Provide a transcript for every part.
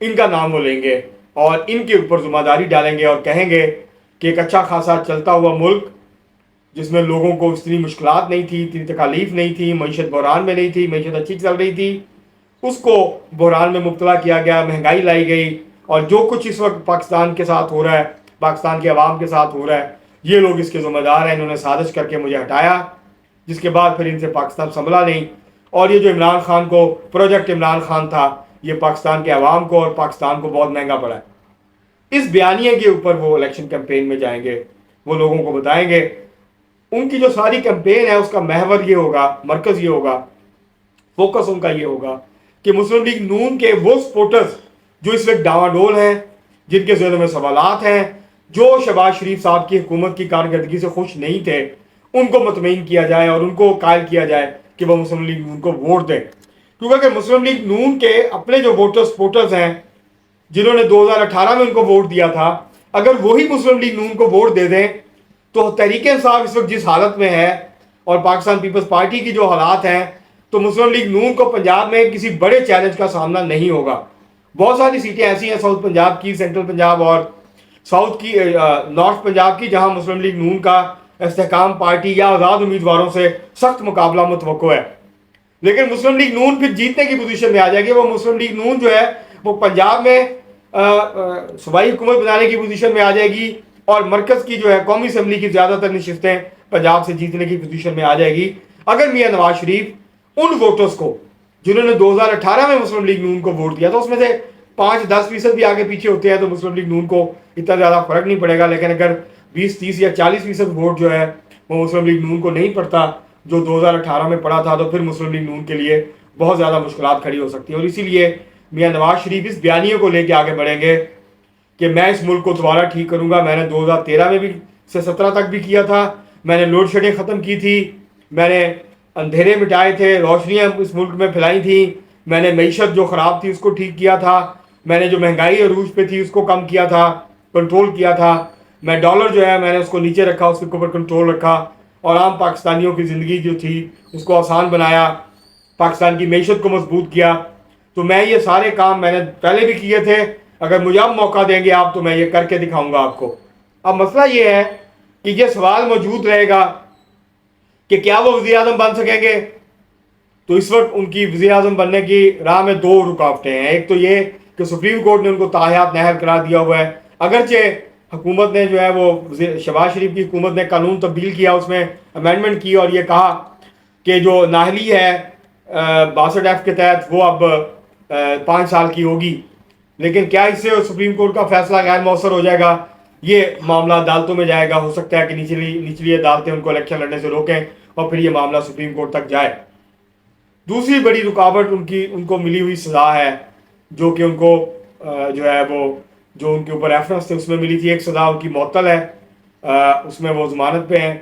ان کا نام وہ لیں گے اور ان کے اوپر ذمہ داری ڈالیں گے اور کہیں گے کہ ایک اچھا خاصا چلتا ہوا ملک جس میں لوگوں کو اتنی مشکلات نہیں تھی، اتنی تکالیف نہیں تھی، معیشت بحران میں نہیں تھی، معیشت اچھی چل رہی تھی، اس کو بحران میں مبتلا کیا گیا، مہنگائی لائی گئی، اور جو کچھ اس وقت پاکستان کے ساتھ ہو رہا ہے، پاکستان کے عوام کے ساتھ ہو رہا ہے، یہ لوگ اس کے ذمہ دار ہیں۔ انہوں نے سازش کر کے مجھے ہٹایا، جس کے بعد پھر ان سے پاکستان سنبھلا نہیں، اور یہ جو عمران خان کو پروجیکٹ عمران خان تھا، یہ پاکستان کے عوام کو اور پاکستان کو بہت مہنگا پڑا ہے۔ اس بیانیے کے اوپر وہ الیکشن کیمپین میں جائیں گے، وہ لوگوں کو بتائیں گے۔ ان کی جو ساری کیمپین ہے اس کا محور یہ ہوگا، مرکز یہ ہوگا، فوکس ان کا یہ ہوگا کہ مسلم لیگ نون کے وہ سپورٹرز جو اس وقت ڈاواڈول ہیں، جن کے ذہنوں میں سوالات ہیں، جو شہباز شریف صاحب کی حکومت کی کارکردگی سے خوش نہیں تھے، ان کو مطمئن کیا جائے اور ان کو قائل کیا جائے کہ وہ مسلم لیگ نون کو ووٹ دیں۔ کیونکہ کہ مسلم لیگ نون کے اپنے جو سپورٹرز ہیں، جنہوں نے 2018 میں ان کو ووٹ دیا تھا، اگر وہی مسلم لیگ نون کو ووٹ دے دیں تو تحریک انصاف اس وقت جس حالت میں ہے اور پاکستان پیپلز پارٹی کی جو حالات ہیں، تو مسلم لیگ نون کو پنجاب میں کسی بڑے چیلنج کا سامنا نہیں ہوگا۔ بہت ساری سیٹیں ایسی ہیں ساؤتھ پنجاب کی، سینٹرل پنجاب اور ساؤتھ کی نارتھ پنجاب کی، جہاں مسلم لیگ نون کا استحکام پارٹی یا آزاد امیدواروں سے سخت مقابلہ متوقع ہے۔ لیکن مسلم لیگ نون پھر جیتنے کی پوزیشن میں آ جائے گی۔ وہ مسلم لیگ نون جو ہے وہ پنجاب میں صوبائی حکومت بنانے کی پوزیشن میں آ جائے گی، اور مرکز کی جو ہے قومی اسمبلی کی زیادہ تر نشستیں پنجاب سے جیتنے کی پوزیشن میں آ جائے گی، اگر میاں نواز شریف ان ووٹرز کو جنہوں نے 2018 میں مسلم لیگ نون کو ووٹ دیا، تو اس میں سے 5-10% بھی آگے پیچھے ہوتے ہیں تو مسلم لیگ نون کو اتنا زیادہ فرق نہیں پڑے گا۔ لیکن اگر 20-30 یا 40% ووٹ جو ہے وہ مسلم لیگ نون کو نہیں پڑتا جو 2018 میں پڑا تھا، تو پھر مسلم لیگ نون کے لیے بہت زیادہ مشکلات کھڑی ہو سکتی ہیں۔ اور اسی لیے میاں نواز شریف اس بیانیے کو لے کے آگے بڑھیں گے کہ میں اس ملک کو دوبارہ ٹھیک کروں گا۔ میں نے 2013 میں بھی سے 17 تک بھی کیا تھا، میں نے لوڈ شیڈنگ ختم کی تھی، میں نے اندھیرے مٹائے تھے، روشنیاں اس ملک میں پھیلائی تھیں، میں نے معیشت جو خراب تھی اس کو ٹھیک کیا تھا، میں نے جو مہنگائی عروج پہ تھی اس کو کم کیا تھا، کنٹرول کیا تھا، میں ڈالر جو ہے میں نے اس کو نیچے رکھا، اس کے اوپر کنٹرول رکھا، اور عام پاکستانیوں کی زندگی جو تھی اس کو آسان بنایا، پاکستان کی معیشت کو مضبوط کیا۔ تو میں یہ سارے کام میں نے پہلے بھی کیے تھے، اگر مجھے اب موقع دیں گے آپ تو میں یہ کر کے دکھاؤں گا آپ کو۔ اب مسئلہ یہ ہے کہ یہ سوال موجود رہے گا کہ کیا وہ وزیر اعظم بن سکیں گے؟ تو اس وقت ان کی وزیر اعظم بننے کی راہ میں 2 رکاوٹیں ہیں۔ ایک تو یہ کہ سپریم کورٹ نے ان کو تاحیات نااہل قرار دیا ہوا ہے، اگرچہ حکومت نے جو ہے وہ شہباز شریف کی حکومت نے قانون تبدیل کیا، اس میں امینڈمنٹ کی اور یہ کہا کہ جو نااہلی ہے 62F کے تحت وہ اب 5 سال کی ہوگی، لیکن کیا اس سے سپریم کورٹ کا فیصلہ غیر مؤثر ہو جائے گا؟ یہ معاملہ عدالتوں میں جائے گا، ہو سکتا ہے کہ نچلی عدالتیں ان کو الیکشن لڑنے سے روکیں اور پھر یہ معاملہ سپریم کورٹ تک جائے۔ دوسری بڑی رکاوٹ ان کو ملی ہوئی سزا ہے، جو کہ ان کو جو ہے وہ جو ان کے اوپر ریفرنس تھے اس میں ملی تھی۔ ایک سزا ان کی معطل ہے، اس میں وہ ضمانت پہ ہیں،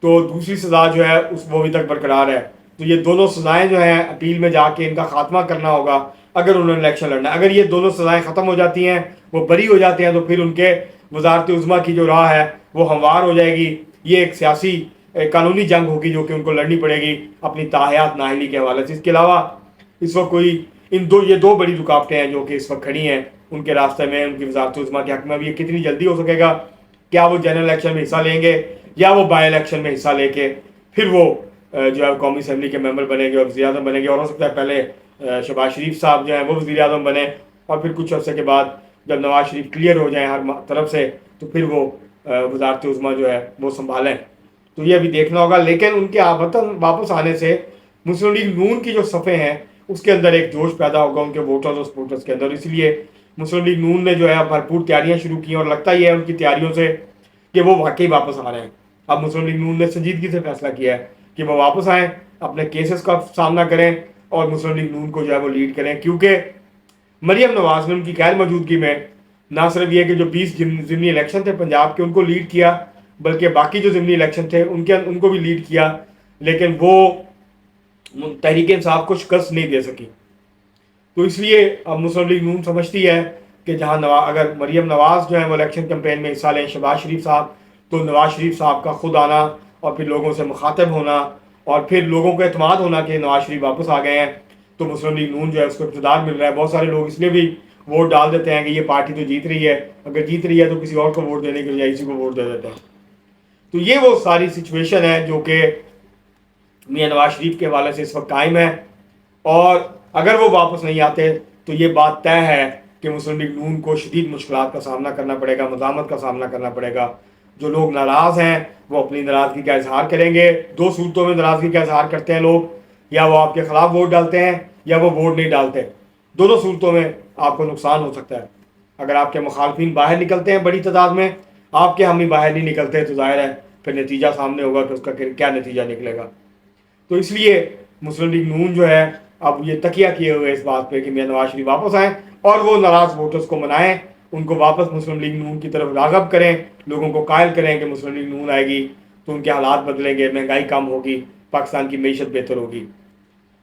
تو دوسری سزا جو ہے وہ ابھی تک برقرار ہے۔ تو یہ دونوں سزائیں جو ہیں اپیل میں جا کے ان کا خاتمہ کرنا ہوگا اگر انہوں نے الیکشن لڑنا ہے۔ اگر یہ دونوں سزائیں ختم ہو جاتی ہیں، وہ بری ہو جاتے ہیں، تو پھر ان کے وزارت عظمیٰ کی جو راہ ہے وہ ہموار ہو جائے گی۔ یہ ایک سیاسی قانونی جنگ ہوگی جو کہ ان کو لڑنی پڑے گی اپنی تاحیات نااہلی کے حوالے سے۔ اس کے علاوہ اس وقت یہ دو بڑی رکاوٹیں ہیں جو کہ اس وقت کھڑی ہیں ان کے راستے میں، ان کی وزارت عظمیٰ کے حق میں۔ اب یہ کتنی جلدی ہو سکے گا؟ کیا وہ جنرل الیکشن میں حصہ لیں گے یا وہ بائی الیکشن میں حصہ لے کے پھر وہ جو ہے قومی اسمبلی کے ممبر بنیں گے اور وزیر اعظم بنیں گے؟ اور ہو سکتا ہے پہلے شہباز شریف صاحب جو ہیں وہ وزیر اعظم بنے، اور پھر کچھ عرصے کے بعد جب نواز شریف کلیئر ہو جائیں ہر طرف سے تو پھر وہ وزارت عظمیٰ جو ہے وہ سنبھالیں۔ تو یہ ابھی دیکھنا ہوگا، لیکن ان کے وطن واپس آنے سے مسلم لیگ نون کی جو صفیں ہیں اس کے اندر ایک جوش پیدا ہوگا ان کے ووٹرز اور سپورٹرز کے اندر۔ اس لیے مسلم لیگ نون نے جو ہے بھرپور تیاریاں شروع کی ہیں، اور لگتا ہی ہے ان کی تیاریوں سے کہ وہ واقعی واپس آ رہے ہیں۔ اب مسلم لیگ نون نے سنجیدگی سے فیصلہ کیا ہے کہ وہ واپس آئیں، اپنے کیسز کا سامنا کریں اور مسلم لیگ نون کو جو ہے وہ لیڈ کریں، کیونکہ مریم نواز نے ان کی غیر موجودگی میں نہ صرف یہ کہ جو 20 ضمنی الیکشن تھے پنجاب کے ان کو لیڈ کیا، بلکہ باقی جو ضمنی الیکشن تھے ان کو بھی لیڈ کیا، لیکن وہ تحریک انصاف کو شکست نہیں دے سکی۔ تو اس لیے اب مسلم لیگ نون سمجھتی ہے کہ جہاں اگر مریم نواز جو ہے وہ الیکشن کیمپین میں حصہ لیں شہباز شریف صاحب، تو نواز شریف صاحب کا خود آنا اور پھر لوگوں سے مخاطب ہونا اور پھر لوگوں کو اعتماد ہونا کہ نواز شریف واپس آ گئے ہیں، تو مسلم لیگ نون جو ہے اس کو اقتدار مل رہا ہے۔ بہت سارے لوگ اس لیے بھی ووٹ ڈال دیتے ہیں کہ یہ پارٹی تو جیت رہی ہے، اگر جیت رہی ہے تو کسی اور کو ووٹ دینے کے بجائے اسی کو ووٹ دے دیتے ہیں۔ تو یہ وہ ساری سچویشن ہے جو کہ میاں نواز شریف کے حوالے سے اس وقت قائم ہے، اور اگر وہ واپس نہیں آتے تو یہ بات طے ہے کہ مسلم لیگ نون کو شدید مشکلات کا سامنا کرنا پڑے گا، مزاحمت کا سامنا کرنا پڑے گا۔ جو لوگ ناراض ہیں وہ اپنی ناراضگی کا اظہار کریں گے۔ دو صورتوں میں ناراضگی کا اظہار کرتے ہیں لوگ، یا وہ آپ کے خلاف ووٹ ڈالتے ہیں یا وہ ووٹ نہیں ڈالتے۔ دونوں صورتوں میں آپ کو نقصان ہو سکتا ہے۔ اگر آپ کے مخالفین باہر نکلتے ہیں بڑی تعداد میں، آپ کے حامی باہر نہیں نکلتے، تو ظاہر ہے پھر نتیجہ سامنے ہوگا کہ اس کا کیا نتیجہ نکلے گا۔ تو اس لیے مسلم لیگ نون جو ہے اب یہ تکیہ کیے ہوئے اس بات پہ کہ میاں نواز شریف واپس آئیں اور وہ ناراض ووٹرز کو منائیں، ان کو واپس مسلم لیگ نون کی طرف راغب کریں، لوگوں کو قائل کریں کہ مسلم لیگ نون آئے گی تو ان کے حالات بدلیں گے، مہنگائی کم ہوگی، پاکستان کی معیشت بہتر ہوگی۔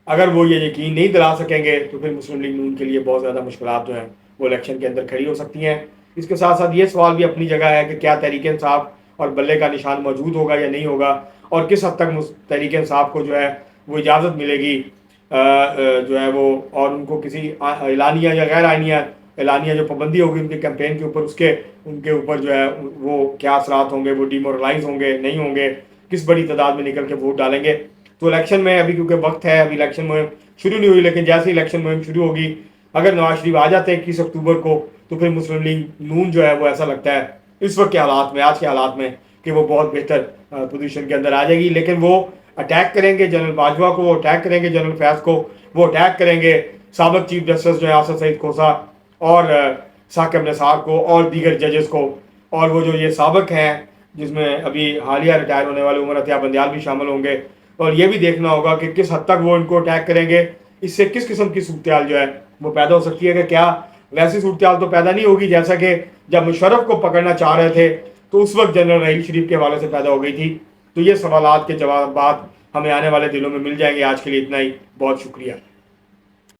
اگر وہ یہ یقین نہیں دلا سکیں گے تو پھر مسلم لیگ نون کے لیے بہت زیادہ مشکلات جو ہیں وہ الیکشن کے اندر کھڑی ہو سکتی ہیں۔ اس کے ساتھ ساتھ یہ سوال بھی اپنی جگہ ہے کہ کیا تحریک انصاف اور بلے کا نشان موجود ہوگا یا نہیں ہوگا، اور کس حد تک تحریک انصاف کو جو ہے وہ اجازت ملے گی جو ہے وہ، اور ان کو کسی اعلانیہ یا غیر اعلانیہ جو پابندی ہوگی ان کے کیمپین کے اوپر، ان کے اوپر جو ہے وہ کیا اثرات ہوں گے، وہ ڈیمورلائز ہوں گے نہیں ہوں گے، کس بڑی تعداد میں نکل کے ووٹ ڈالیں گے۔ تو الیکشن میں ابھی کیونکہ وقت ہے، ابھی الیکشن مہم شروع نہیں ہوئی، لیکن جیسے ہی الیکشن مہم شروع ہوگی، اگر نواز شریف آ جاتے ہیں 21 اکتوبر کو، تو پھر مسلم لیگ نون جو ہے وہ ایسا لگتا ہے اس وقت کے حالات میں، آج کے حالات میں، کہ وہ بہت بہتر پوزیشن کے اندر آ جائے گی۔ لیکن وہ اٹیک کریں گے جنرل باجوہ کو، وہ اٹیک کریں گے جنرل فیاض کو، وہ اٹیک کریں گے سابق چیف جسٹس جو ہے آصف سعید کھوسہ اور ثاقب نثار کو اور دیگر ججز کو، اور وہ جو یہ سابق ہیں جس میں ابھی حالیہ ریٹائر ہونے والے عمر عطیہ بندیال بھی شامل ہوں گے، اور یہ بھی دیکھنا ہوگا کہ کس حد تک وہ ان کو اٹیک کریں گے۔ اس سے کس قسم کی صورتحال جو ہے وہ پیدا ہو سکتی ہے، کہ کیا ویسی صورتحال تو پیدا نہیں ہوگی جیسا کہ جب مشرف کو پکڑنا چاہ رہے تھے تو اس وقت جنرل رحیل شریف کے حوالے سے پیدا ہو گئی تھی۔ تو یہ سوالات کے جوابات ہمیں آنے والے دنوں میں مل جائیں گے۔ آج کے لیے اتنا ہی، بہت شکریہ۔